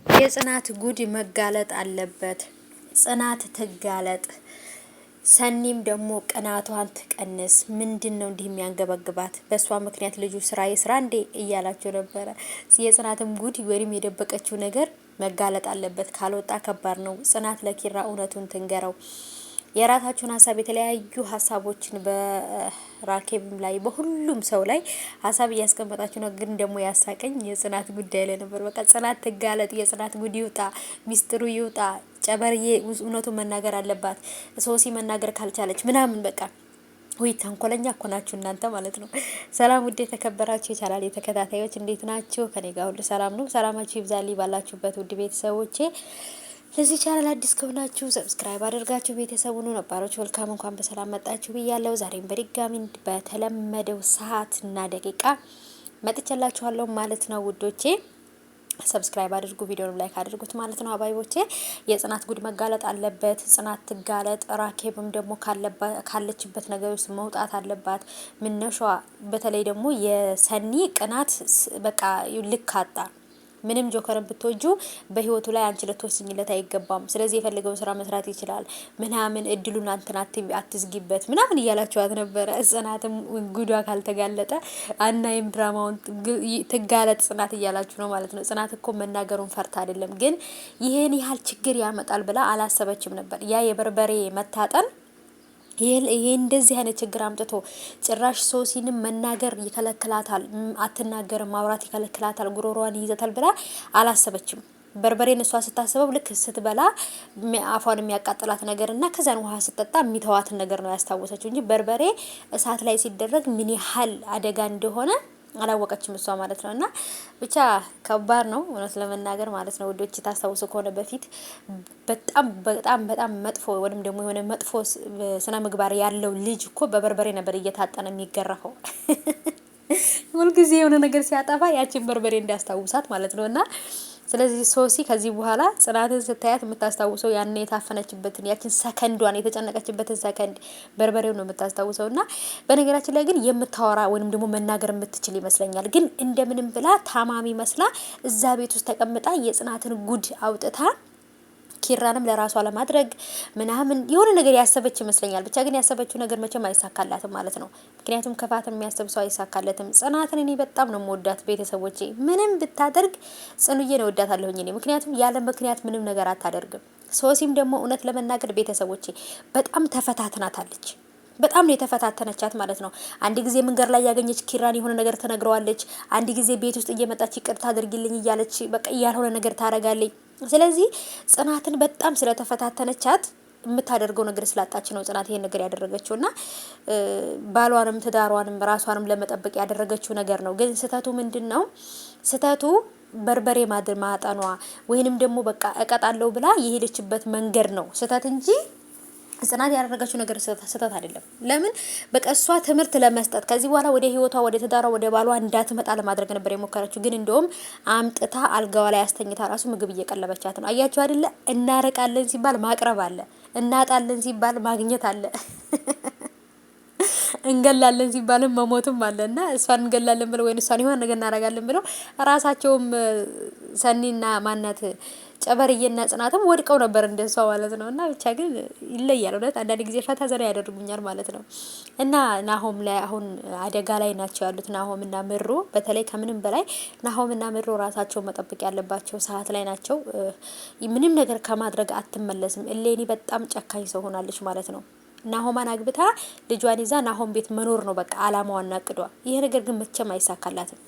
የጽናት ጉድ መጋለጥ አለበት። ጽናት ትጋለጥ። ሰኒም ደግሞ ቅናቷን ትቀንስ። ምንድነው እንዲህ የሚያንገበግባት? በሷ ምክንያት ልጁ ስራ ይስራ እንዴ እያላቸው ነበረ። የጽናትም ጉድ ወይም የደበቀችው ነገር መጋለጥ አለበት። ካልወጣ ከባድ ነው። ጽናት ለኪራ እውነቱን ትንገረው። የራሳችሁን ሀሳብ የተለያዩ ሀሳቦችን በራኬብም ላይ በሁሉም ሰው ላይ ሀሳብ እያስቀመጣችሁ ነው። ግን ደግሞ ያሳቀኝ የጽናት ጉዳይ ላይ ነበር። በቃ ጽናት ትጋለጥ፣ የጽናት ጉድ ይውጣ፣ ሚስጥሩ ይውጣ። ጨበርዬ እውነቱን መናገር አለባት። ሶሲ መናገር ካልቻለች ምናምን በቃ ወይ ተንኮለኛ እኮ ናችሁ እናንተ ማለት ነው። ሰላም ውድ የተከበራችሁ የቻናል የተከታታዮች እንዴት ናችሁ? ከኔ ጋር ሁሉ ሰላም ነው። ሰላማችሁ ይብዛልኝ ባላችሁበት ውድ ቤተሰቦቼ። ለዚህ ቻናል አዲስ ከሆናችሁ ሰብስክራይብ አድርጋችሁ ቤተሰቡን ነባሮች ወልካም እንኳን በሰላም መጣችሁ ብያለሁ። ዛሬም በድጋሚ በተለመደው ሰዓት እና ደቂቃ መጥቻላችኋለሁ ማለት ነው ውዶቼ። ሰብስክራይብ አድርጉ፣ ቪዲዮውን ላይክ አድርጉት ማለት ነው አባይቦቼ። የጽናት ጉድ መጋለጥ አለበት። ጽናት ትጋለጥ። ራኬብም ደግሞ ካለችበት ነገር ውስጥ መውጣት አለባት። ምነሻዋ በተለይ ደግሞ የሰኒ ቅናት በቃ ልክ አጣ። ምንም ጆከርን ብትወጁ በህይወቱ ላይ አንቺ ልትወስኝለት አይገባም። ስለዚህ የፈለገውን ስራ መስራት ይችላል ምናምን እድሉን አንተናት አትዝጊበት ምናምን እያላችኋት ነበረ። ጽናትም ጉዷ ካልተጋለጠ አናይም ድራማውን ትጋለጥ ጽናት እያላችሁ ነው ማለት ነው። ጽናት እኮ መናገሩን ፈርታ አይደለም፣ ግን ይሄን ያህል ችግር ያመጣል ብላ አላሰበችም ነበር። ያ የበርበሬ መታጠን ይሄ እንደዚህ አይነት ችግር አምጥቶ ጭራሽ ሶሲንም መናገር ይከለክላታል፣ አትናገርም፣ ማውራት ይከለክላታል፣ ጉሮሮዋን ይይዛታል ብላ አላሰበችም። በርበሬን እሷ ስታስበው ልክ ስትበላ አፏን የሚያቃጥላት ነገር እና ከዛን ውሃ ስትጠጣ የሚተዋትን ነገር ነው ያስታወሰችው እንጂ በርበሬ እሳት ላይ ሲደረግ ምን ያህል አደጋ እንደሆነ አላወቀችም እሷ ማለት ነው። እና ብቻ ከባድ ነው እውነት ለመናገር ማለት ነው ውዶች። ታስታውሱ ከሆነ በፊት በጣም በጣም በጣም መጥፎ ወይም ደግሞ የሆነ መጥፎ ስነ ምግባር ያለው ልጅ እኮ በበርበሬ ነበር እየታጠነ የሚገረፈው። ሁልጊዜ የሆነ ነገር ሲያጠፋ ያቺን በርበሬ እንዲያስታውሳት ማለት ነው። እና ስለዚህ ሶሲ ከዚህ በኋላ ጽናትን ስታያት የምታስታውሰው ያን የታፈነችበትን ያችን ሰከንዷን የተጨነቀችበትን ሰከንድ በርበሬው ነው የምታስታውሰው። እና በነገራችን ላይ ግን የምታወራ ወይንም ደግሞ መናገር የምትችል ይመስለኛል። ግን እንደምንም ብላ ታማሚ መስላ እዛ ቤት ውስጥ ተቀምጣ የጽናትን ጉድ አውጥታ ኪራንም ለራሷ ለማድረግ ምናምን የሆነ ነገር ያሰበች ይመስለኛል። ብቻ ግን ያሰበችው ነገር መቼም አይሳካላትም ማለት ነው። ምክንያቱም ክፋት የሚያስብ ሰው አይሳካለትም። ጽናትን እኔ በጣም ነው የምወዳት ቤተሰቦቼ። ምንም ብታደርግ ጽኑዬ ነው ወዳታለሁኝ እኔ። ምክንያቱም ያለ ምክንያት ምንም ነገር አታደርግም። ሶሲም ደግሞ እውነት ለመናገር ቤተሰቦቼ በጣም ተፈታትናታለች። በጣም ነው የተፈታተነቻት ማለት ነው። አንድ ጊዜ መንገድ ላይ ያገኘች ኪራን የሆነ ነገር ተነግረዋለች። አንድ ጊዜ ቤት ውስጥ እየመጣች ይቅርታ አድርጊልኝ እያለች በቃ ያልሆነ ነገር ታረጋለች። ስለዚህ ጽናትን በጣም ስለተፈታተነቻት የምታደርገው ነገር ስላጣች ነው ጽናት ይሄን ነገር ያደረገችውና ባሏንም ትዳሯንም ራሷንም ለመጠበቅ ያደረገችው ነገር ነው። ግን ስህተቱ ምንድነው? ስህተቱ በርበሬ ማጠኗ ወይንም ደግሞ በቃ እቀጣለሁ ብላ የሄደችበት መንገድ ነው ስህተት እንጂ ጽናት ያደረገችው ነገር ስህተት አይደለም። ለምን በቃ እሷ ትምህርት ለመስጠት ከዚህ በኋላ ወደ ህይወቷ ወደ ትዳሯ ወደ ባሏ እንዳትመጣ ለማድረግ ነበር የሞከረችው። ግን እንደውም አምጥታ አልጋዋ ላይ አስተኝታ ራሱ ምግብ እየቀለበቻት ነው። አያችሁ አይደለ? እናረቃለን ሲባል ማቅረብ አለ፣ እናጣለን ሲባል ማግኘት አለ፣ እንገላለን ሲባልም መሞትም አለና እሷን እንገላለን ብለው ወይ እሷን ይሆን ነገር እናረጋለን ብለው ራሳቸውም ሰኒና ማናት ጨበርዬና ጽናትም ወድቀው ነበር እንደሷ ማለት ነው። እና ብቻ ግን ይለያል እውነት አንዳንድ ጊዜ ፈታ ዘና ያደርጉኛል ማለት ነው። እና ናሆም ላይ አሁን አደጋ ላይ ናቸው ያሉት ናሆምና ምሩ። በተለይ ከምንም በላይ ናሆምና ምሩ ራሳቸው መጠበቅ ያለባቸው ሰዓት ላይ ናቸው። ምንም ነገር ከማድረግ አትመለስም። እሌኒ በጣም ጨካኝ ሰው ሆናለች ማለት ነው። ናሆማን አግብታ ልጇን ይዛ ናሆም ቤት መኖር ነው በቃ አላማዋና እቅዷ። ይሄ ነገር ግን መቼም አይሳካላትም።